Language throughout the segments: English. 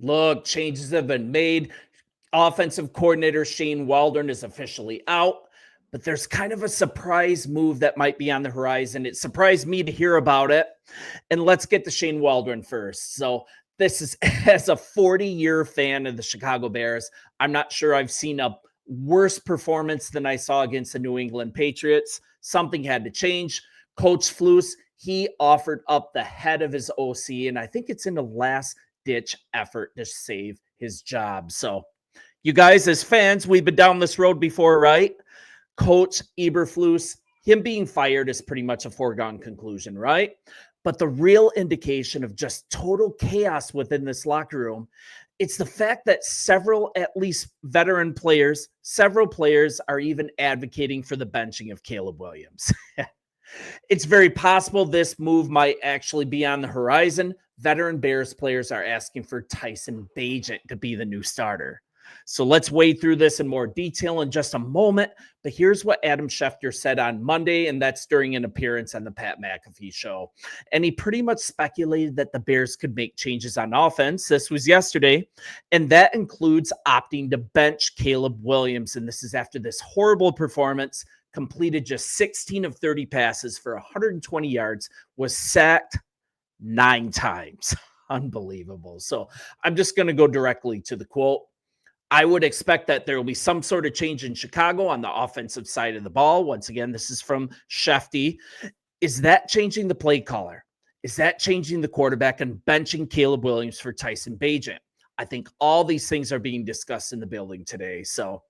Look, changes have been made. Offensive coordinator Shane Waldron is officially out, but there's kind of a surprise move that might be on the horizon. It surprised me to hear about it. And let's get to Shane Waldron first. So, this is as a 40-year fan of the Chicago Bears, I'm not sure I've seen a worse performance than I saw against the New England Patriots. Something had to change. Coach Flus, he offered up the head of his OC, and I think it's in a last-ditch effort to save his job. So, you guys, as fans, we've been down this road before, right? Coach Eberflus, him being fired is pretty much a foregone conclusion, right? But the real indication of just total chaos within this locker room, it's the fact that several, at least veteran players, several players are even advocating for the benching of Caleb Williams. It's very possible this move might actually be on the horizon. Veteran Bears players are asking for Tyson Bagent to be the new starter. So let's wade through this in more detail in just a moment. But here's what Adam Schefter said on Monday, and that's during an appearance on the Pat McAfee show. And he pretty much speculated that the Bears could make changes on offense. This was yesterday, and that includes opting to bench Caleb Williams. And this is after this horrible performance, completed just 16 of 30 passes for 120 yards, was sacked 9 times. Unbelievable. So I'm just going to go directly to the quote. I would expect that there will be some sort of change in Chicago on the offensive side of the ball. Once again, this is from Shefty. Is that changing the play caller? Is that changing the quarterback and benching Caleb Williams for Tyson Bagent? I think all these things are being discussed in the building today. So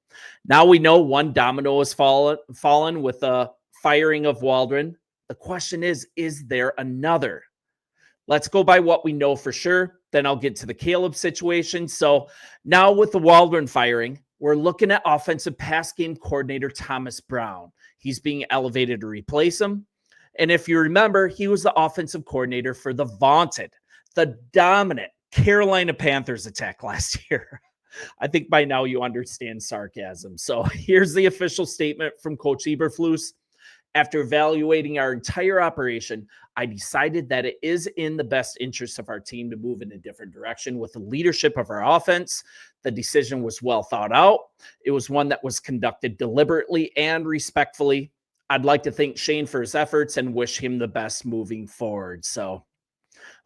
now we know one domino has fallen with the firing of Waldron. The question is there another? Let's go by what we know for sure. Then I'll get to the Caleb situation. So now with the Waldron firing, we're looking at offensive pass game coordinator Thomas Brown. He's being elevated to replace him. And if you remember, he was the offensive coordinator for the vaunted, the dominant Carolina Panthers attack last year. I think by now you understand sarcasm. So here's the official statement from Coach Eberflus. After evaluating our entire operation, I decided that it is in the best interest of our team to move in a different direction with the leadership of our offense. The decision was well thought out. It was one that was conducted deliberately and respectfully. I'd like to thank Shane for his efforts and wish him the best moving forward. So,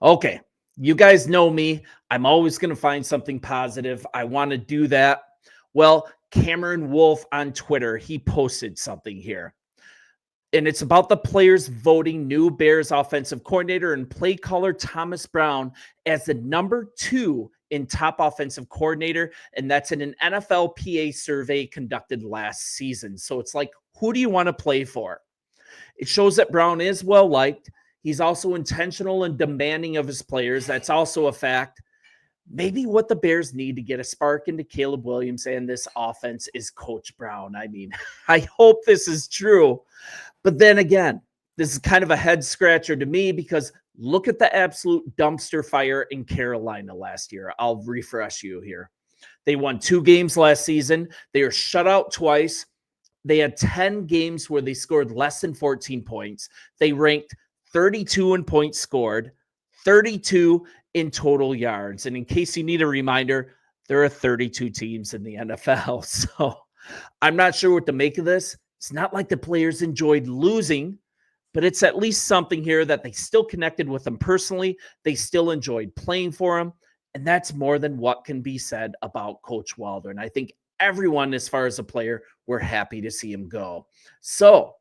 okay, you guys know me. I'm always going to find something positive. I want to do that. Well, Cameron Wolf on Twitter, he posted something here. And it's about the players voting new Bears offensive coordinator and play caller Thomas Brown as the number 2 in top offensive coordinator. And that's in an NFLPA survey conducted last season. So it's like, who do you want to play for? It shows that Brown is well-liked. He's also intentional and demanding of his players. That's also a fact. Maybe what the Bears need to get a spark into Caleb Williams and this offense is Coach Brown. I mean, I hope this is true. But then again, this is kind of a head scratcher to me because look at the absolute dumpster fire in Carolina last year. I'll refresh you here. They won 2 games last season. They were shut out twice. They had 10 games where they scored less than 14 points. They ranked 32 in points scored, 32 in total yards. And in case you need a reminder, there are 32 teams in the NFL. So I'm not sure what to make of this. It's not like the players enjoyed losing, but it's at least something here that they still connected with them personally. They still enjoyed playing for him. And that's more than what can be said about Coach Waldron. I think everyone, as far as a player, we're happy to see him go. So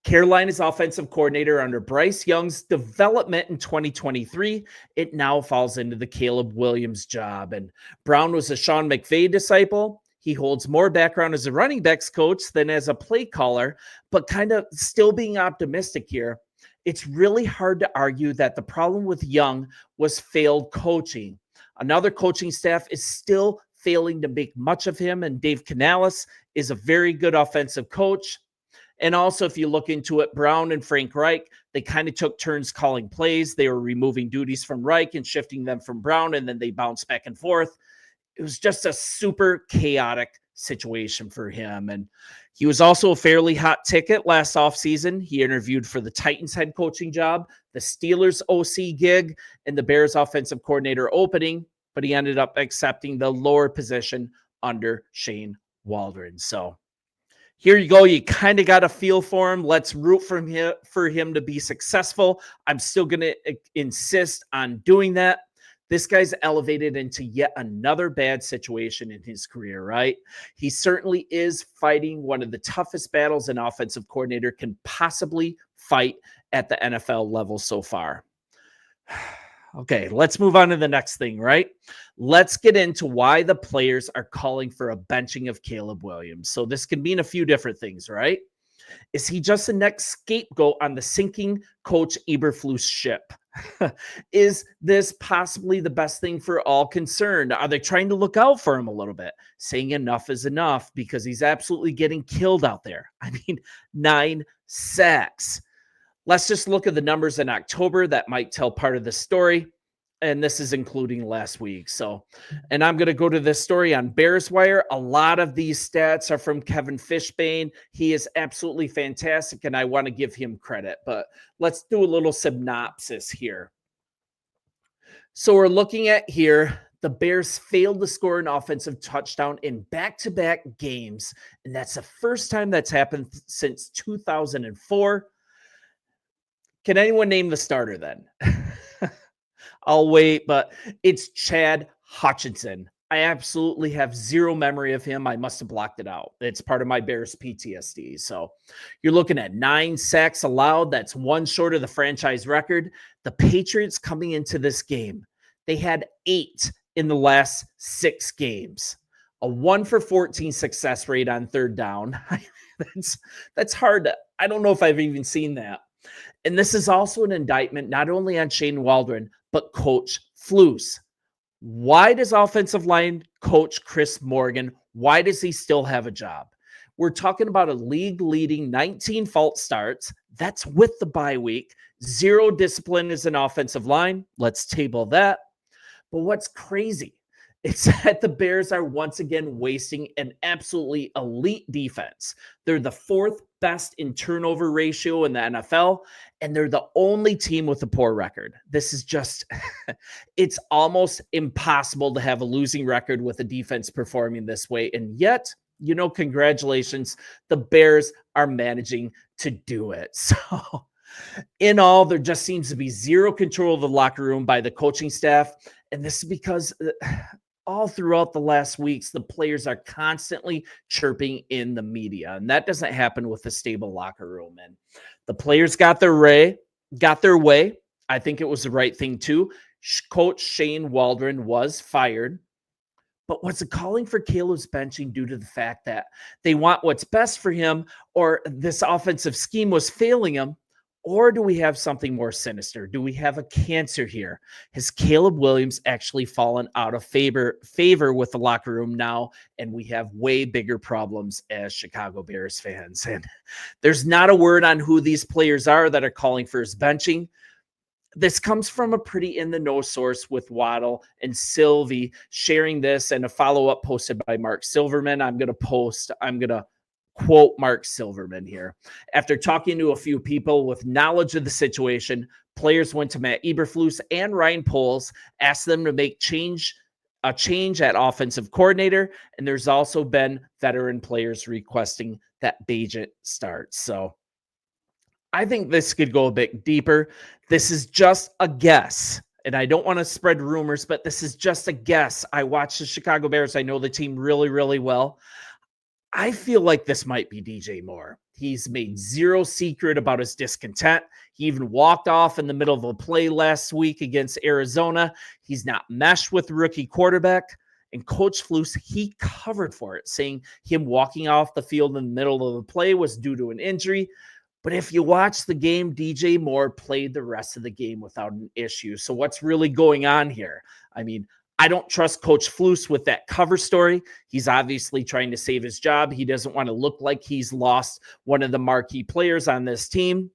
Carolina's offensive coordinator under Bryce Young's development in 2023, it now falls into the Caleb Williams job. And Brown was a Sean McVay disciple. He holds more background as a running backs coach than as a play caller, but kind of still being optimistic here. It's really hard to argue that the problem with Young was failed coaching. Another coaching staff is still failing to make much of him, and Dave Canales is a very good offensive coach. And also, if you look into it, Brown and Frank Reich, they kind of took turns calling plays. They were removing duties from Reich and shifting them from Brown, and then they bounced back and forth. It was just a super chaotic situation for him. And he was also a fairly hot ticket last offseason. He interviewed for the Titans head coaching job, the Steelers OC gig, and the Bears offensive coordinator opening. but he ended up accepting the lower position under Shane Waldron. So here you go. You kind of got a feel for him. Let's root for him to be successful. I'm still going to insist on doing that. This guy's elevated into yet another bad situation in his career, right? He certainly is fighting one of the toughest battles an offensive coordinator can possibly fight at the NFL level so far. Okay, let's move on to the next thing, right? Let's get into why the players are calling for a benching of Caleb Williams. So this can mean a few different things, right? Is he just the next scapegoat on the sinking Coach Eberflus ship? Is this possibly the best thing for all concerned? Are they trying to look out for him a little bit, saying enough is enough because he's absolutely getting killed out there? I mean, 9 sacks. Let's just look at the numbers in October that might tell part of the story. And this is including last week. So, and I'm going to go to this story on Bears Wire. A lot of these stats are from Kevin Fishbane. He is absolutely fantastic, and I want to give him credit. But let's do a little synopsis here. So we're looking at here, the Bears failed to score an offensive touchdown in back-to-back games. And that's the first time that's happened since 2004. Can anyone name the starter then? I'll wait, but it's Chad Hutchinson. I absolutely have zero memory of him. I must have blocked it out. It's part of my Bears PTSD. So you're looking at 9 sacks allowed. That's 1 short of the franchise record. The Patriots coming into this game, they had 8 in the last 6 games. A 1 for 14 success rate on third down. That's hard. I don't know if I've even seen that. And this is also an indictment not only on Shane Waldron, but Coach Flus. Why does offensive line coach Chris Morgan, why does he still have a job? We're talking about a league-leading 19 false starts. That's with the bye week. 0 discipline as an offensive line. Let's table that. But what's crazy, it's that the Bears are once again wasting an absolutely elite defense. They're the 4th best in turnover ratio in the NFL, and they're the only team with a poor record. This is just, it's almost impossible to have a losing record with a defense performing this way. And yet, you know, congratulations, the Bears are managing to do it. So in all, there just seems to be zero control of the locker room by the coaching staff. And this is because all throughout the last weeks, the players are constantly chirping in the media, and that doesn't happen with a stable locker room. And the players got their way. I think it was the right thing too. Coach Shane Waldron was fired, but was it calling for Caleb's benching due to the fact that they want what's best for him, or this offensive scheme was failing him? Or do we have something more sinister? Do we have a cancer here? Has Caleb Williams actually fallen out of favor with the locker room now? And we have way bigger problems as Chicago Bears fans. And there's not a word on who these players are that are calling for his benching. This comes from a pretty in-the-know source with Waddle and Sylvie sharing this, and a follow-up posted by Mark Silverman. I'm going to quote Mark Silverman here. After talking to a few people with knowledge of the situation, players went to Matt Eberflus and Ryan Poles, asked them to make a change at offensive coordinator, and there's also been veteran players requesting that Bagent starts. So I think this could go a bit deeper. This is just a guess, and I don't want to spread rumors, but this is just a guess. I watch the Chicago Bears. I know the team really, really well. I feel like this might be DJ Moore. He's made zero secret about his discontent. He even walked off in the middle of a play last week against Arizona. He's not meshed with rookie quarterback. And Coach Flus, he covered for it, saying him walking off the field in the middle of the play was due to an injury. But if you watch the game, DJ Moore played the rest of the game without an issue. So what's really going on here? I mean, I don't trust Coach Flus with that cover story. He's obviously trying to save his job. He doesn't want to look like he's lost one of the marquee players on this team.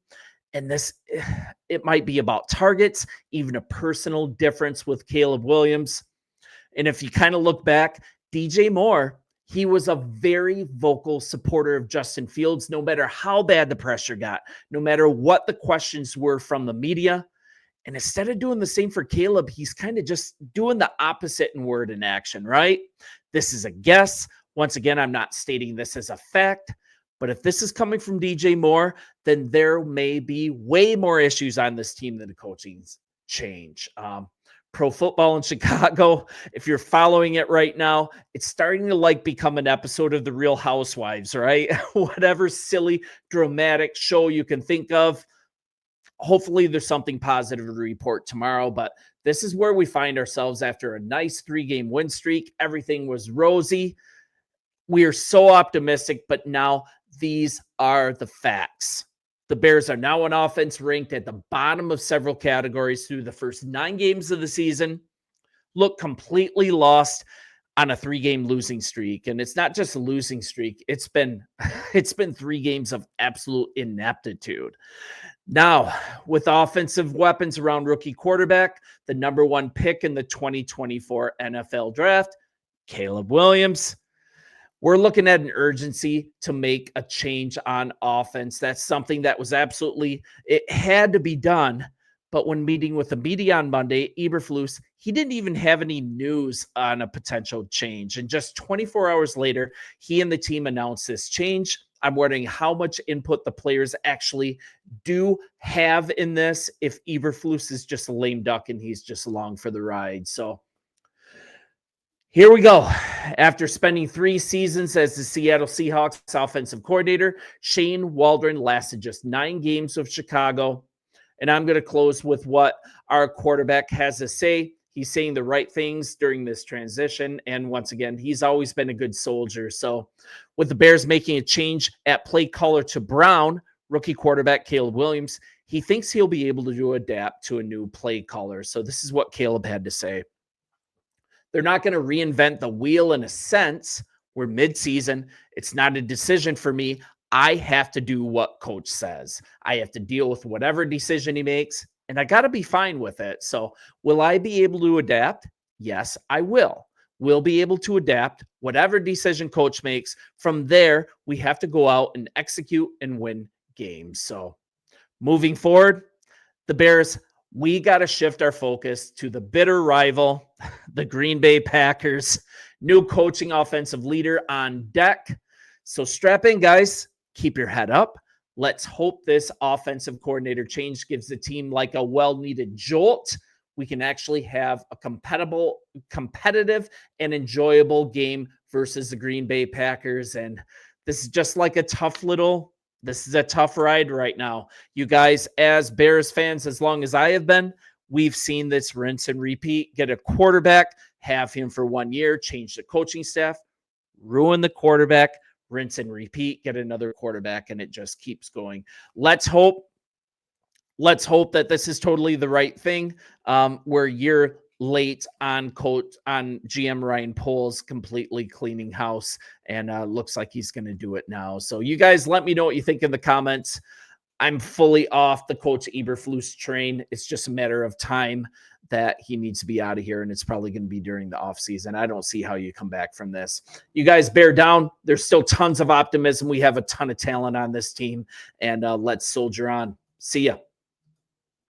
And it might be about targets, even a personal difference with Caleb Williams. And if you kind of look back, DJ Moore, he was a very vocal supporter of Justin Fields, no matter how bad the pressure got, no matter what the questions were from the media. And instead of doing the same for Caleb, he's kind of just doing the opposite in word and action, right? This is a guess. Once again, I'm not stating this as a fact, but if this is coming from DJ Moore, then there may be way more issues on this team than a coaching change. Pro football in Chicago, if you're following it right now, it's starting to become an episode of The Real Housewives, right? Whatever silly, dramatic show you can think of. Hopefully there's something positive to report tomorrow, but this is where we find ourselves after a nice 3-game win streak. Everything was rosy. We are so optimistic, but now these are the facts. The Bears are now on offense ranked at the bottom of several categories through the first 9 games of the season. Look completely lost on a 3-game losing streak. And it's not just a losing streak. It's been 3 games of absolute ineptitude. Now, with offensive weapons around rookie quarterback, the number 1 pick in the 2024 NFL draft, Caleb Williams, we're looking at an urgency to make a change on offense. That's something that was it had to be done. But when meeting with the media on Monday, Eberflus, he didn't even have any news on a potential change. And just 24 hours later, he and the team announced this change. I'm wondering how much input the players actually do have in this, if Eberflus is just a lame duck and he's just along for the ride. So here we go. After spending 3 seasons as the Seattle Seahawks offensive coordinator, Shane Waldron lasted just 9 games with Chicago. And I'm going to close with what our quarterback has to say. He's saying the right things during this transition. And once again, he's always been a good soldier. So with the Bears making a change at play caller to Brown, rookie quarterback Caleb Williams, he thinks he'll be able to adapt to a new play caller. So this is what Caleb had to say. They're not going to reinvent the wheel in a sense. We're midseason. It's not a decision for me. I have to do what coach says. I have to deal with whatever decision he makes, and I got to be fine with it. So will I be able to adapt? Yes, I will. We'll be able to adapt whatever decision coach makes. From there, we have to go out and execute and win games. So moving forward, the Bears, we got to shift our focus to the bitter rival, the Green Bay Packers. New coaching offensive leader on deck. So strap in, guys. Keep your head up. Let's hope this offensive coordinator change gives the team a well-needed jolt. We can actually have a competitive and enjoyable game versus the Green Bay Packers. And this is just this is a tough ride right now. You guys, as Bears fans, as long as I have been, we've seen this rinse and repeat. Get a quarterback, have him for 1 year, change the coaching staff, ruin the quarterback, rinse and repeat, get another quarterback, and it just keeps going. Let's hope that this is totally the right thing. We're a year late on GM Ryan Poles completely cleaning house, and looks like he's going to do it now. So you guys let me know what you think in the comments. I'm fully off the Coach Eberflus train. It's just a matter of time that he needs to be out of here, and it's probably going to be during the offseason. I don't see how you come back from this. You guys bear down. There's still tons of optimism. We have a ton of talent on this team, and let's soldier on. See ya.